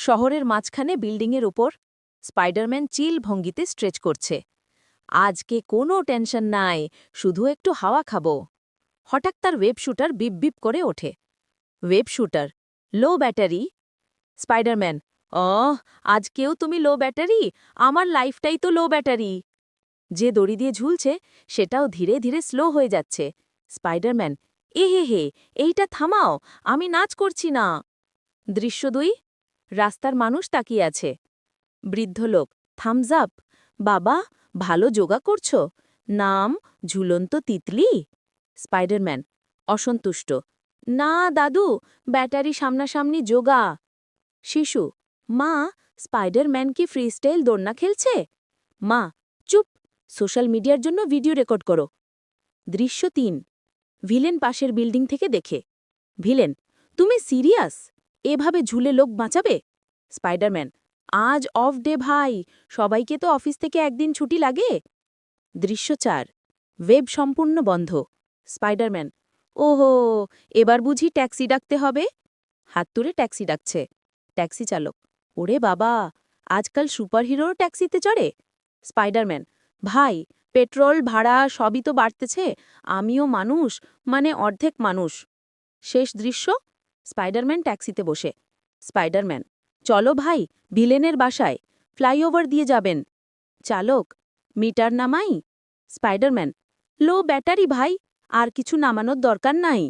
শহরের মাঝখানে বিল্ডিংয়ের ওপর স্পাইডারম্যান চিল ভঙ্গিতে স্ট্রেচ করছে। আজকে কোনো টেনশন নাই, শুধু একটু হাওয়া খাবো। হঠাৎ তার ওয়েব শুটার বিপ বিপ করে ওঠে। ওয়েব শুটার, লো ব্যাটারি। স্পাইডারম্যান, আজকেও তুমি লো ব্যাটারি? আমার লাইফটাই তো লো ব্যাটারি। যে দড়ি দিয়ে ঝুলছে সেটাও ধীরে ধীরে স্লো হয়ে যাচ্ছে। স্পাইডারম্যান, হে, এইটা থামাও, আমি নাচ করছি না। দৃশ্য ২, রাস্তার মানুষ তাকিয়ে আছে। বৃদ্ধ লোক, থামস আপ। বাবা, ভালো যোগা করছো? নাম ঝুলন্ত তিতলি। স্পাইডারম্যান, অসন্তুষ্ট, না দাদু, ব্যাটারি সামনাসামনি যোগা। শিশু, মা, স্পাইডারম্যান কি ফ্রিস্টাইল দোলনা খেলছে? মা, চুপ, সোশ্যাল মিডিয়ার জন্য ভিডিও রেকর্ড করো। দৃশ্য ৩, ভিলেন পাশের বিল্ডিং থেকে দেখে। ভিলেন, তুমি সিরিয়াস? এভাবে ঝুলে লোক বাঁচাবে? স্পাইডারম্যান, আজ অফ ডে ভাই, সবাইকে তো অফিস থেকে একদিন ছুটি লাগে। দৃশ্য ৪, ওয়েব সম্পূর্ণ বন্ধ। স্পাইডারম্যান, ওহো, এবার বুঝি ট্যাক্সি ডাকতে হবে। হাত তুলে ট্যাক্সি ডাকছে। ট্যাক্সি চালক, ওরে বাবা, আজকাল সুপারহিরোর ট্যাক্সিতে চড়ে? স্পাইডারম্যান, ভাই, পেট্রোল ভাড়া সবই তো বাড়তেছে, আমিও মানুষ, মানে অর্ধেক মানুষ। শেষ দৃশ্য, স্পাইডারম্যান ট্যাক্সিতে বসে। স্পাইডারম্যান, চলো ভাই, ভিলেনের বাসায়, ফ্লাইওভার দিয়ে যাবেন। চালক, মিটার নামাই? স্পাইডারম্যান, লো ব্যাটারি ভাই, আর কিছু নামানোর দরকার নাই।